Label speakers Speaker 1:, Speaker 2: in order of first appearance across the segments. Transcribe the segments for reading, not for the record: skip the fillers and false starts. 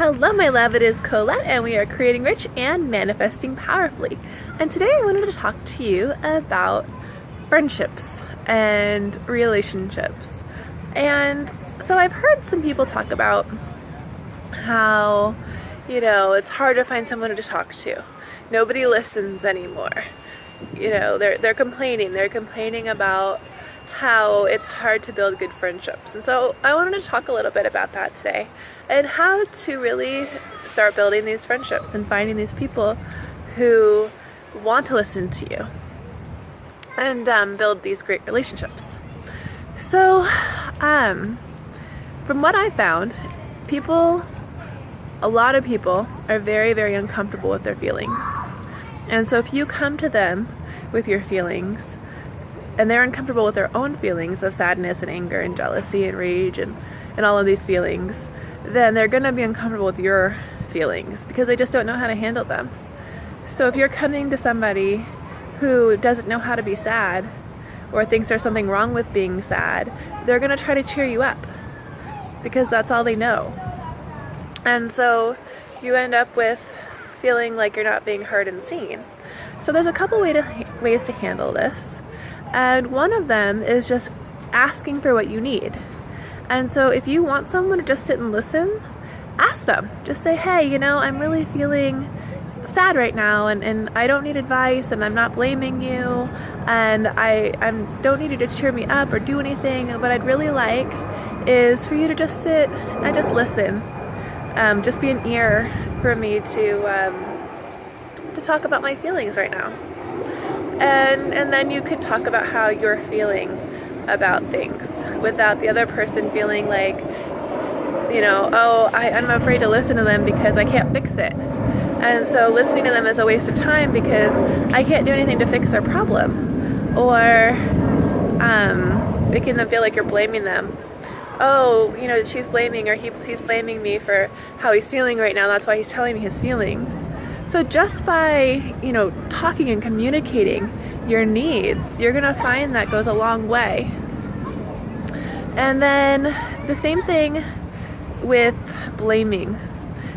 Speaker 1: Hello my love, it is Colette and we are creating rich and manifesting powerfully. And today I wanted to talk to you about friendships and relationships. And so I've heard some people talk about how, it's hard to find someone to talk to. Nobody listens anymore. They're complaining about how it's hard to build good friendships. And so I wanted to talk a little bit about that today and how to really start building these friendships and finding these people who want to listen to you and build these great relationships. So from what I found, a lot of people are very, very uncomfortable with their feelings. And so if you come to them with your feelings and they're uncomfortable with their own feelings of sadness and anger and jealousy and rage and all of these feelings, then they're going to be uncomfortable with your feelings because they just don't know how to handle them. So if you're coming to somebody who doesn't know how to be sad or thinks there's something wrong with being sad, they're going to try to cheer you up because that's all they know. And so you end up with feeling like you're not being heard and seen. So there's a couple ways to handle this. And one of them is just asking for what you need. And so if you want someone to just sit and listen, ask them. Just say, hey, I'm really feeling sad right now and I don't need advice and I'm not blaming you and I don't need you to cheer me up or do anything. What I'd really like is for you to just sit and just listen. Just be an ear for me to talk about my feelings right now. And then you could talk about how you're feeling about things without the other person feeling like, I'm afraid to listen to them because I can't fix it. And so listening to them is a waste of time because I can't do anything to fix their problem. Or making them feel like you're blaming them. Oh, she's blaming or he's blaming me for how he's feeling right now. That's why he's telling me his feelings. So just by, talking and communicating your needs, you're going to find that goes a long way. And then the same thing with blaming.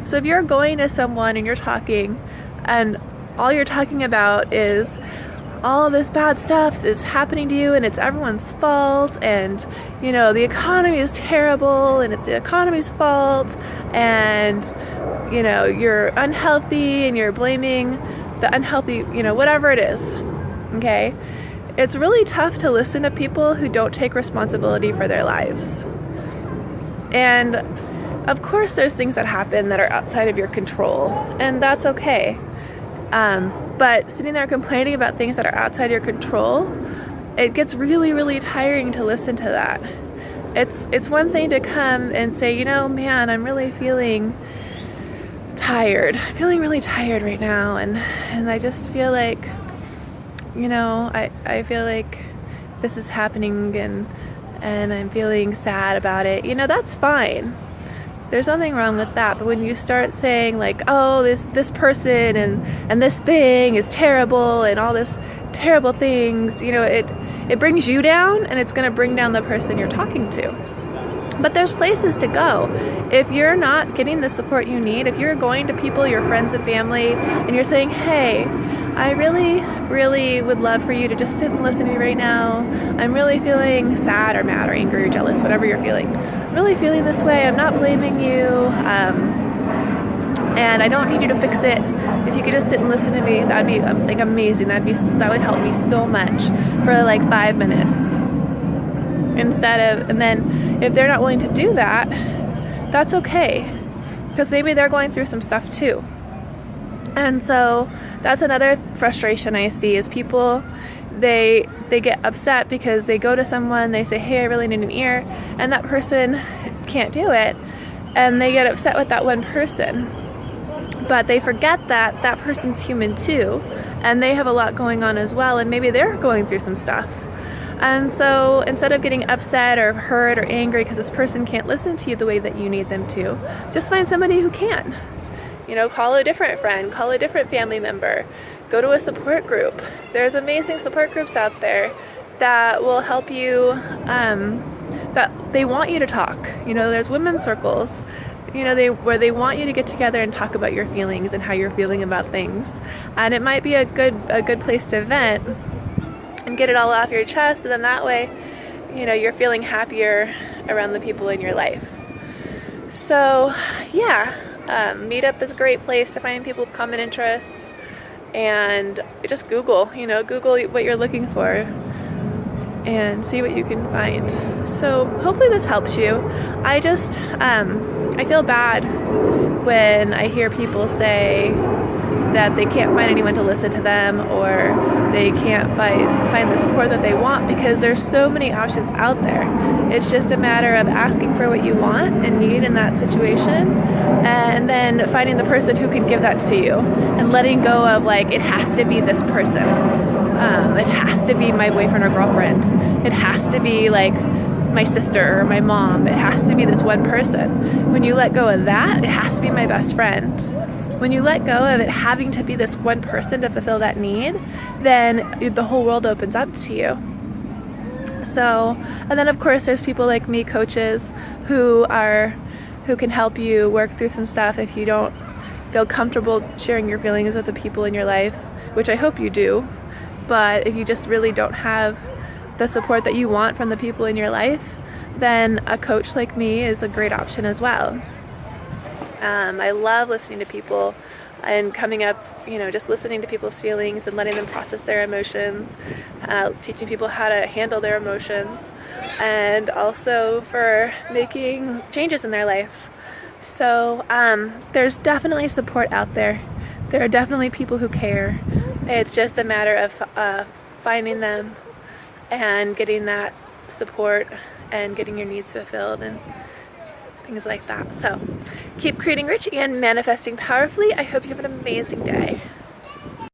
Speaker 1: So if you're going to someone and you're talking and all you're talking about is all of this bad stuff is happening to you and it's everyone's fault and the economy is terrible and it's the economy's fault and you're unhealthy and you're blaming the unhealthy, whatever it is, okay? It's really tough to listen to people who don't take responsibility for their lives. And of course there's things that happen that are outside of your control, and that's okay. But sitting there complaining about things that are outside your control, it gets really, really tiring to listen to that. It's one thing to come and say, man, I'm really feeling tired. I'm feeling really tired right now, and I just feel like, I feel like this is happening and I'm feeling sad about it. That's fine. There's nothing wrong with that. But when you start saying like, oh, this person and this thing is terrible and all this terrible things, it brings you down and it's going to bring down the person you're talking to. But there's places to go. If you're not getting the support you need, if you're going to people, your friends and family, and you're saying, hey, I really, really would love for you to just sit and listen to me right now. I'm really feeling sad or mad or angry or jealous, whatever you're feeling. I'm really feeling this way. I'm not blaming you. And I don't need you to fix it. If you could just sit and listen to me, that'd be amazing. That would help me so much for 5 minutes. And then if they're not willing to do that, that's okay. Because maybe they're going through some stuff too. And so that's another frustration I see is people, they get upset because they go to someone, they say, hey, I really need an ear, and that person can't do it. And they get upset with that one person. But they forget that that person's human too, and they have a lot going on as well, and maybe they're going through some stuff. And so instead of getting upset or hurt or angry because this person can't listen to you the way that you need them to, just find somebody who can. Call a different friend, call a different family member, go to a support group. There's amazing support groups out there that will help you that they want you to talk. You know, there's women's circles, you know, where they want you to get together and talk about your feelings and how you're feeling about things. And it might be a good place to vent and get it all off your chest, and then that way, you know, you're feeling happier around the people in your life. So yeah, Meetup is a great place to find people with common interests, and just Google what you're looking for and see what you can find. So hopefully this helps you. I feel bad when I hear people say that they can't find anyone to listen to them, or they can't find the support that they want, because there's so many options out there. It's just a matter of asking for what you want and need in that situation, and then finding the person who can give that to you, and letting go of like, it has to be this person. It has to be my boyfriend or girlfriend. It has to be like my sister or my mom. It has to be this one person. When you let go of that, it has to be my best friend. When you let go of it having to be this one person to fulfill that need, then the whole world opens up to you. So, and then of course there's people like me, coaches, who can help you work through some stuff if you don't feel comfortable sharing your feelings with the people in your life, which I hope you do. But if you just really don't have the support that you want from the people in your life, then a coach like me is a great option as well. I love listening to people and coming up, you know, just listening to people's feelings and letting them process their emotions, teaching people how to handle their emotions, and also for making changes in their life. So there's definitely support out there. There are definitely people who care. It's just a matter of finding them and getting that support and getting your needs fulfilled and things like that. So keep creating rich and manifesting powerfully. I hope you have an amazing day.